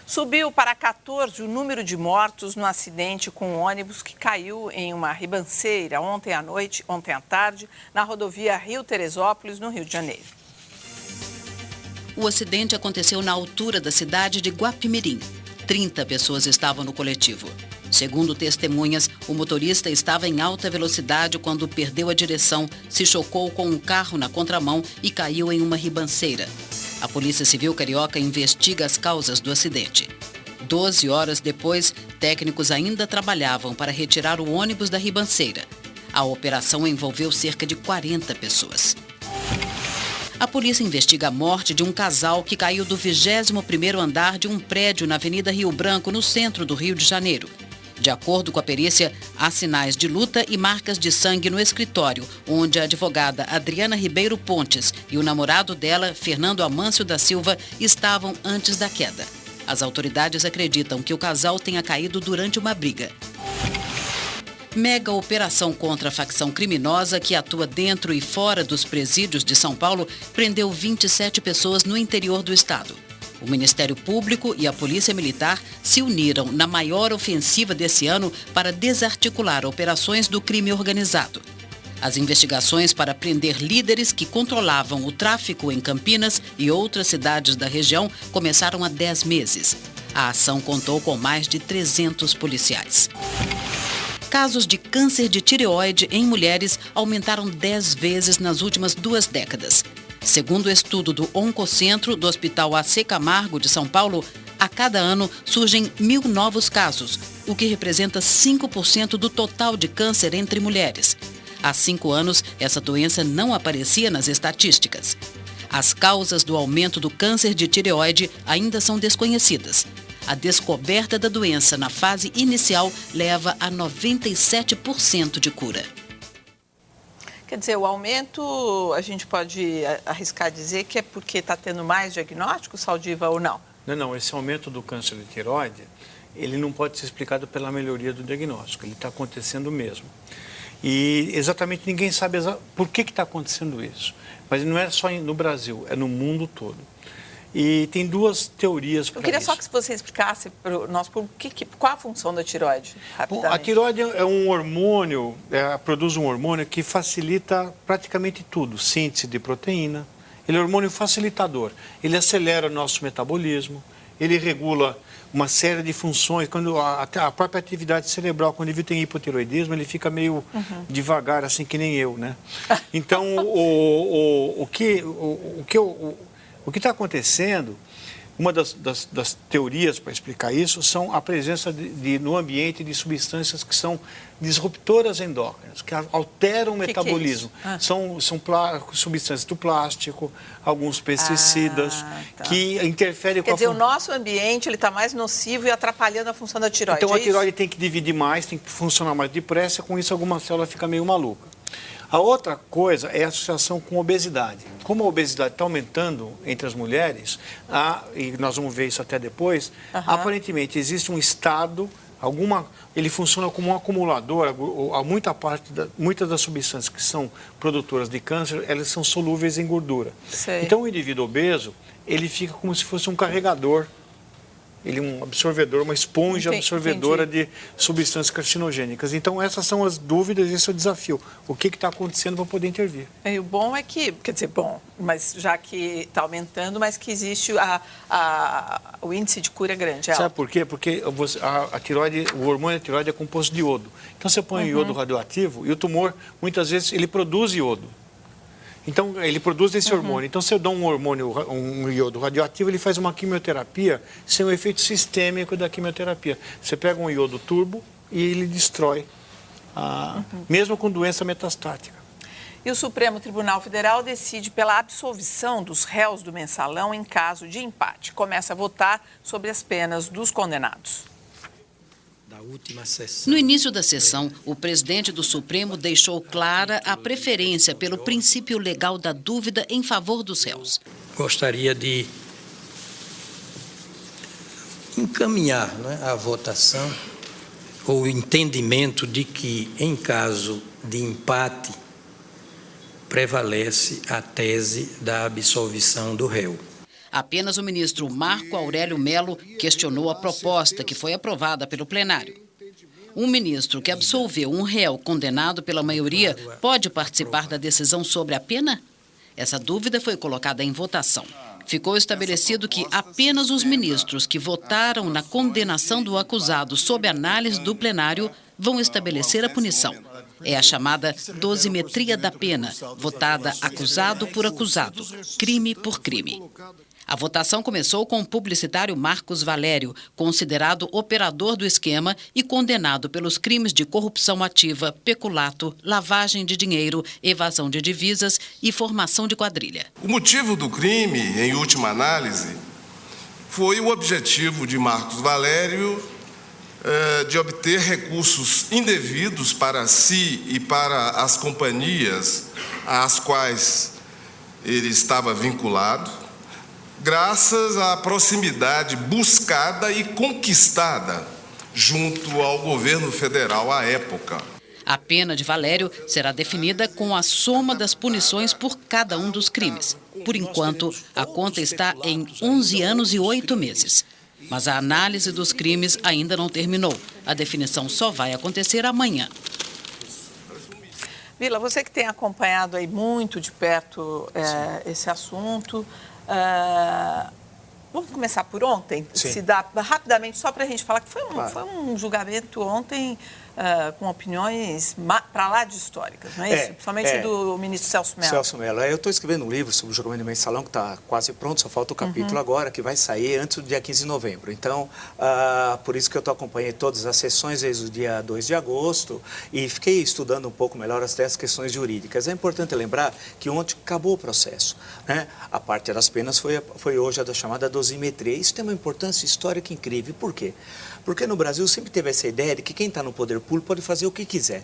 Subiu para 14 o número de mortos no acidente com um ônibus que caiu em uma ribanceira ontem à tarde, na rodovia Rio-Teresópolis, no Rio de Janeiro. O acidente aconteceu na altura da cidade de Guapimirim. 30 pessoas estavam no coletivo. Segundo testemunhas, o motorista estava em alta velocidade quando perdeu a direção, se chocou com um carro na contramão e caiu em uma ribanceira. A Polícia Civil Carioca investiga as causas do acidente. 12 horas depois, técnicos ainda trabalhavam para retirar o ônibus da ribanceira. A operação envolveu cerca de 40 pessoas. A polícia investiga a morte de um casal que caiu do 21º andar de um prédio na Avenida Rio Branco, no centro do Rio de Janeiro. De acordo com a perícia, há sinais de luta e marcas de sangue no escritório, onde a advogada Adriana Ribeiro Pontes e o namorado dela, Fernando Amâncio da Silva, estavam antes da queda. As autoridades acreditam que o casal tenha caído durante uma briga. Mega operação contra a facção criminosa que atua dentro e fora dos presídios de São Paulo prendeu 27 pessoas no interior do estado. O Ministério Público e a Polícia Militar se uniram na maior ofensiva desse ano para desarticular operações do crime organizado. As investigações para prender líderes que controlavam o tráfico em Campinas e outras cidades da região começaram há 10 meses. A ação contou com mais de 300 policiais. Casos de câncer de tireoide em mulheres aumentaram 10 vezes nas últimas 2 décadas. Segundo o estudo do Oncocentro do Hospital AC Camargo de São Paulo, a cada ano surgem 1.000 novos casos, o que representa 5% do total de câncer entre mulheres. Há 5 anos, essa doença não aparecia nas estatísticas. As causas do aumento do câncer de tireoide ainda são desconhecidas. A descoberta da doença na fase inicial leva a 97% de cura. Quer dizer, o aumento, a gente pode arriscar dizer que é porque está tendo mais diagnóstico, Saldiva, ou não? Não, esse aumento do câncer de tireoide, ele não pode ser explicado pela melhoria do diagnóstico, ele está acontecendo mesmo. E exatamente ninguém sabe por que está acontecendo isso. Mas não é só no Brasil, é no mundo todo. E tem 2 teorias para isso. Eu queria só que você explicasse para o nosso público qual a função da tireoide, rapidamente. A tireoide é um hormônio, produz um hormônio que facilita praticamente tudo. Síntese de proteína, ele é um hormônio facilitador. Ele acelera o nosso metabolismo, ele regula uma série de funções. Quando a própria atividade cerebral, quando ele tem hipotireoidismo, ele fica meio devagar, assim que nem eu, né? Então, o que está acontecendo, uma das teorias para explicar isso, são a presença no ambiente de substâncias que são disruptoras endócrinas, que alteram o metabolismo. Que é isso? São substâncias do plástico, alguns pesticidas, que interferem com a... Quer dizer, o nosso ambiente está mais nocivo e atrapalhando a função da tireoide. Então, a tireoide tem que dividir mais, tem que funcionar mais depressa, com isso alguma célula fica meio maluca. A outra coisa é a associação com obesidade. Como a obesidade está aumentando entre as mulheres, e nós vamos ver isso até depois, aparentemente existe um estado, ele funciona como um acumulador, muitas das substâncias que são produtoras de câncer, elas são solúveis em gordura. Sei. Então o indivíduo obeso, ele fica como se fosse um carregador, ele é um absorvedor, uma esponja absorvedora de substâncias carcinogênicas. Então, essas são as dúvidas, esse é o desafio. O que está acontecendo para poder intervir? E o bom é que, quer dizer, mas já que está aumentando, mas que existe o índice de cura grande. Sabe por quê? Porque o hormônio da tireoide é composto de iodo. Então, você põe iodo radioativo e o tumor, muitas vezes, ele produz iodo. Então, ele produz esse hormônio. Então, se eu dou um iodo radioativo, ele faz uma quimioterapia sem o efeito sistêmico da quimioterapia. Você pega um iodo turbo e ele destrói, mesmo com doença metastática. E o Supremo Tribunal Federal decide pela absolvição dos réus do mensalão em caso de empate. Começa a votar sobre as penas dos condenados. No início da sessão, o presidente do Supremo deixou clara a preferência pelo princípio legal da dúvida em favor dos réus. Gostaria de encaminhar a votação ou o entendimento de que, em caso de empate, prevalece a tese da absolvição do réu. Apenas o ministro Marco Aurélio Mello questionou a proposta que foi aprovada pelo plenário. Um ministro que absolveu um réu condenado pela maioria pode participar da decisão sobre a pena? Essa dúvida foi colocada em votação. Ficou estabelecido que apenas os ministros que votaram na condenação do acusado sob análise do plenário vão estabelecer a punição. É a chamada dosimetria da pena, votada acusado por acusado, crime por crime. A votação começou com o publicitário Marcos Valério, considerado operador do esquema e condenado pelos crimes de corrupção ativa, peculato, lavagem de dinheiro, evasão de divisas e formação de quadrilha. O motivo do crime, em última análise, foi o objetivo de Marcos Valério de obter recursos indevidos para si e para as companhias às quais ele estava vinculado, graças à proximidade buscada e conquistada junto ao governo federal à época. A pena de Valério será definida com a soma das punições por cada um dos crimes. Por enquanto, a conta está em 11 anos e 8 meses. Mas a análise dos crimes ainda não terminou. A definição só vai acontecer amanhã. Vila, você que tem acompanhado aí muito de perto esse assunto, vamos começar por ontem? Sim. Se dá rapidamente, só para a gente falar que foi um julgamento ontem com opiniões para lá de históricas, não é isso? Principalmente do ministro Celso Mello. Celso Mello. Eu estou escrevendo um livro sobre o julgamento do mensalão que está quase pronto, só falta o capítulo agora, que vai sair antes do dia 15 de novembro. Então, por isso que eu acompanhei todas as sessões desde o dia 2 de agosto e fiquei estudando um pouco melhor as 10 questões jurídicas. É importante lembrar que ontem acabou o processo, né? A parte das penas foi hoje a da chamada dosimetria. Isso tem uma importância histórica incrível. Por quê? Porque no Brasil sempre teve essa ideia de que quem está no poder público pode fazer o que quiser.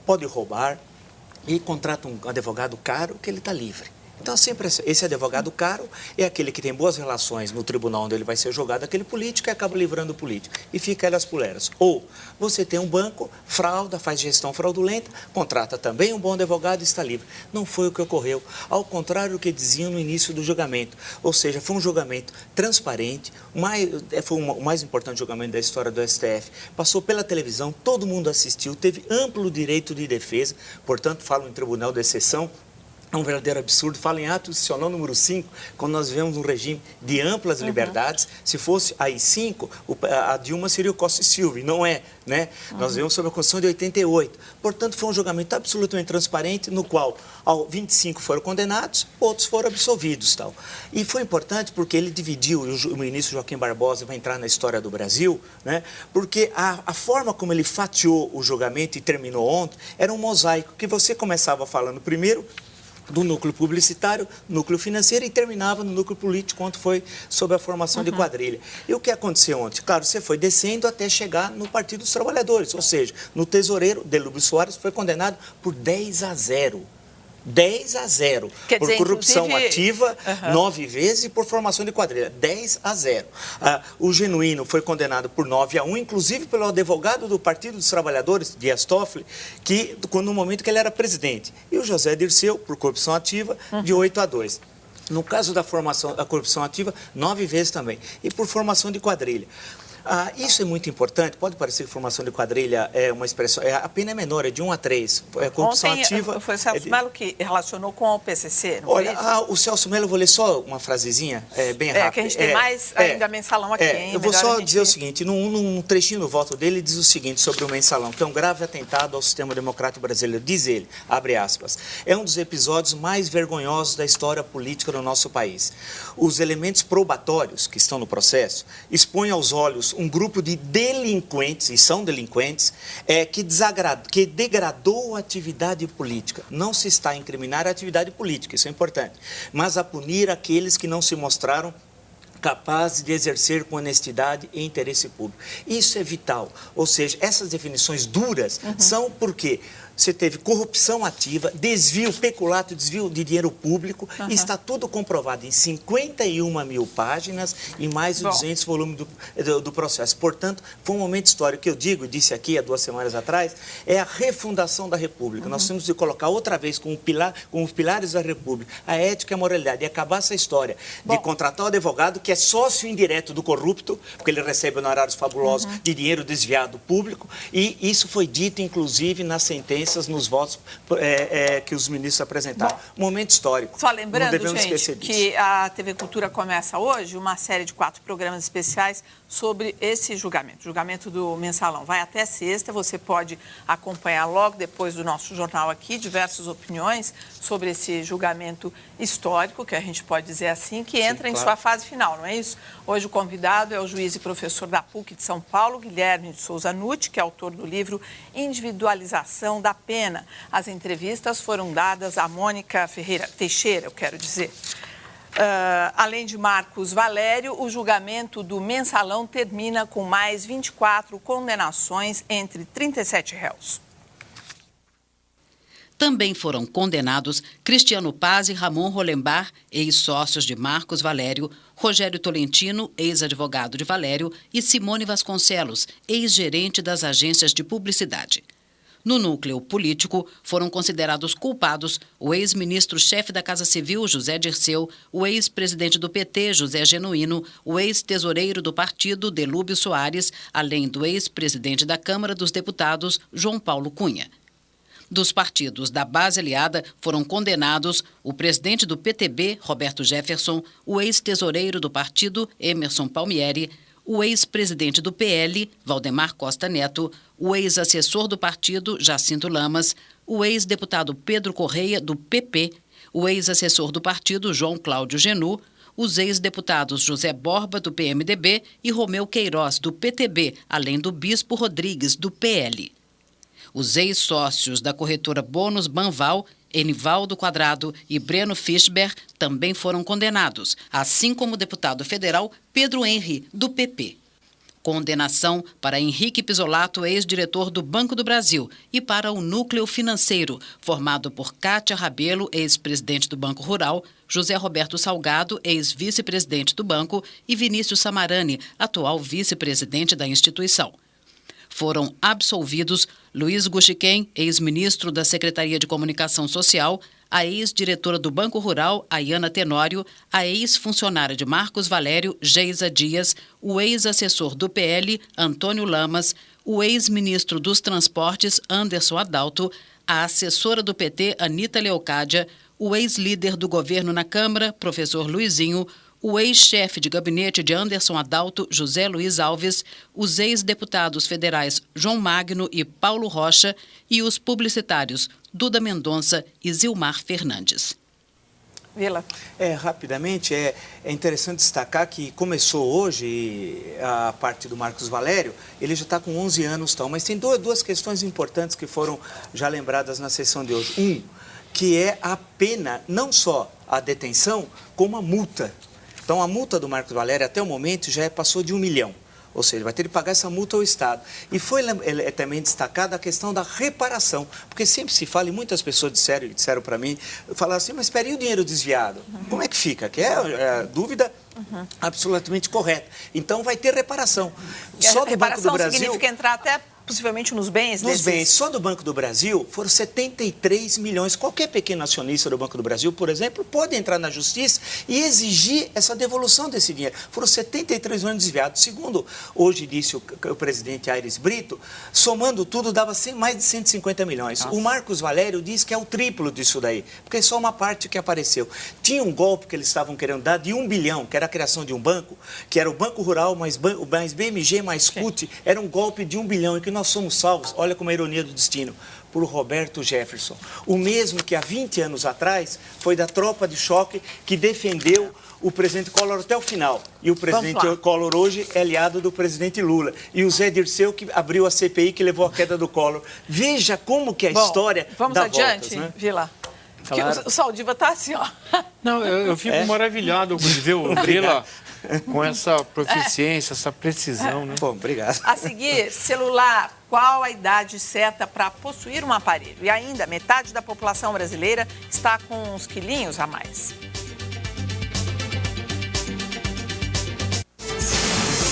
Pode roubar e contrata um advogado caro que ele está livre. Então, sempre esse advogado caro é aquele que tem boas relações no tribunal onde ele vai ser julgado, aquele político, e acaba livrando o político. E fica elas por elas. Ou você tem um banco, frauda, faz gestão fraudulenta, contrata também um bom advogado e está livre. Não foi o que ocorreu. Ao contrário do que diziam no início do julgamento. Ou seja, foi um julgamento transparente, foi o mais importante julgamento da história do STF. Passou pela televisão, todo mundo assistiu, teve amplo direito de defesa, portanto, falo em tribunal de exceção. É um verdadeiro absurdo. Fala em ato institucional número 5, quando nós vivemos um regime de amplas liberdades. Se fosse a I5, a Dilma seria o Costa e Silva, e não é, né? Nós vivemos sob a Constituição de 88. Portanto, foi um julgamento absolutamente transparente, no qual 25 foram condenados, outros foram absolvidos. Tal. E foi importante porque ele dividiu, e o ministro Joaquim Barbosa vai entrar na história do Brasil, né? Porque a forma como ele fatiou o julgamento e terminou ontem era um mosaico, que você começava falando primeiro do núcleo publicitário, núcleo financeiro, e terminava no núcleo político, quando foi sobre a formação de quadrilha. E o que aconteceu ontem? Claro, você foi descendo até chegar no Partido dos Trabalhadores, ou seja, no tesoureiro, Delúbio Soares, foi condenado por 10-0. 10-0 por dizer, corrupção ativa, 9 vezes, e por formação de quadrilha, 10-0. O Genuíno foi condenado por 9-1, inclusive pelo advogado do Partido dos Trabalhadores, Dias Toffoli, no momento que ele era presidente. E o José Dirceu, por corrupção ativa, de 8-2. No caso da corrupção ativa, 9 vezes também. E por formação de quadrilha. Isso é muito importante. Pode parecer que formação de quadrilha é uma expressão. A pena é menor, é de 1-3. Corrupção ativa. Foi o Celso Mello que relacionou com o PCC, não foi isso? O Celso Mello, eu vou ler só uma frasezinha, bem rápida. Que a gente tem mais ainda mensalão aqui, hein? Eu vou só dizer o seguinte: num trechinho do voto dele, ele diz o seguinte sobre o mensalão, que é um grave atentado ao sistema democrático brasileiro. Diz ele, abre aspas, é um dos episódios mais vergonhosos da história política do nosso país. Os elementos probatórios que estão no processo expõem aos olhos um grupo de delinquentes, e são delinquentes, que degradou a atividade política. Não se está a incriminar a atividade política, isso é importante, mas a punir aqueles que não se mostraram capazes de exercer com honestidade e interesse público. Isso é vital. Ou seja, essas definições duras são porque você teve corrupção ativa, desvio, peculato, desvio de dinheiro público, e está tudo comprovado em 51 mil páginas e mais de 200 volumes do processo. Portanto, foi um momento histórico que eu digo, disse aqui há 2 semanas atrás, é a refundação da República. Nós temos de colocar outra vez como os pilares da República a ética e a moralidade, e acabar essa história de contratar o advogado que é sócio indireto do corrupto, porque ele recebe honorários fabulosos de dinheiro desviado público, e isso foi dito, inclusive, nas sentenças, nos votos que os ministros apresentaram. Momento histórico. Só lembrando, não devemos gente, esquecer disso. que a TV Cultura começa hoje uma série de 4 programas especiais sobre esse julgamento do Mensalão. Vai até sexta, você pode acompanhar logo depois do nosso jornal aqui diversas opiniões sobre esse julgamento histórico, que a gente pode dizer assim, que entra em sua fase final, não é isso? Hoje o convidado é o juiz e professor da PUC de São Paulo, Guilherme de Souza Nutti, que é autor do livro Individualização da Pena. As entrevistas foram dadas a Mônica Teixeira, eu quero dizer. Além de Marcos Valério, o julgamento do Mensalão termina com mais 24 condenações entre 37 réus. Também foram condenados Cristiano Paz e Ramon Rolembar, ex-sócios de Marcos Valério, Rogério Tolentino, ex-advogado de Valério, e Simone Vasconcelos, ex-gerente das agências de publicidade. No núcleo político, foram considerados culpados o ex-ministro-chefe da Casa Civil, José Dirceu, o ex-presidente do PT, José Genuíno, o ex-tesoureiro do partido, Delúbio Soares, além do ex-presidente da Câmara dos Deputados, João Paulo Cunha. Dos partidos da base aliada foram condenados o presidente do PTB, Roberto Jefferson, o ex-tesoureiro do partido, Emerson Palmieri, o ex-presidente do PL, Valdemar Costa Neto, o ex-assessor do partido, Jacinto Lamas, o ex-deputado Pedro Correia, do PP, o ex-assessor do partido, João Cláudio Genu, os ex-deputados José Borba, do PMDB, e Romeu Queiroz, do PTB, além do Bispo Rodrigues, do PL. Os ex-sócios da corretora Bônus Banval, Enivaldo Quadrado e Breno Fischber, também foram condenados, assim como o deputado federal Pedro Henry, do PP. Condenação para Henrique Pisolato, ex-diretor do Banco do Brasil, e para o núcleo financeiro, formado por Cátia Rabelo, ex-presidente do Banco Rural, José Roberto Salgado, ex-vice-presidente do banco, e Vinícius Samarani, atual vice-presidente da instituição. Foram absolvidos Luiz Guxiquem, ex-ministro da Secretaria de Comunicação Social, a ex-diretora do Banco Rural, Ayana Tenório, a ex-funcionária de Marcos Valério, Geisa Dias, o ex-assessor do PL, Antônio Lamas, o ex-ministro dos Transportes, Anderson Adalto, a assessora do PT, Anita Leocádia, o ex-líder do governo na Câmara, professor Luizinho, o ex-chefe de gabinete de Anderson Adalto, José Luiz Alves, os ex-deputados federais João Magno e Paulo Rocha e os publicitários Duda Mendonça e Zilmar Fernandes. Vila. Rapidamente, é interessante destacar que começou hoje a parte do Marcos Valério, ele já está com 11 anos, mas tem duas questões importantes que foram já lembradas na sessão de hoje. Que é a pena, não só a detenção, como a multa. Então, a multa do Marcos Valério, até o momento, já passou de 1 milhão. Ou seja, vai ter que pagar essa multa ao Estado. E foi também destacada a questão da reparação. Porque sempre se fala, e muitas pessoas disseram para mim, falaram assim, mas espera, e o dinheiro desviado? Como é que fica? Que é dúvida absolutamente correta. Então, vai ter reparação. Só do Banco do Brasil significa entrar até possivelmente nos bens desses... Nos bens. Só do Banco do Brasil foram 73 milhões. Qualquer pequeno acionista do Banco do Brasil, por exemplo, pode entrar na justiça e exigir essa devolução desse dinheiro. Foram 73 milhões desviados. Segundo hoje disse o presidente Aires Brito, somando tudo dava mais de 150 milhões. Nossa. O Marcos Valério diz que é o triplo disso daí, porque é só uma parte que apareceu. Tinha um golpe que eles estavam querendo dar de 1 bilhão, que era a criação de um banco, que era o Banco Rural mais BMG mais CUT, era um golpe de 1 bilhão, e que nós somos salvos, olha como é a ironia do destino, por Roberto Jefferson. O mesmo que há 20 anos atrás foi da tropa de choque que defendeu o presidente Collor até o final. E o presidente Collor hoje é aliado do presidente Lula. E o Zé Dirceu que abriu a CPI que levou à queda do Collor. Veja como que a história vamos dá adiante, voltas, né? Vila. Claro. O Saldiva está assim, ó. Não, eu fico maravilhado de ver o Vila com essa proficiência, essa precisão, né? Bom, obrigado. A seguir, celular. Qual a idade certa para possuir um aparelho? E ainda, metade da população brasileira está com uns quilinhos a mais.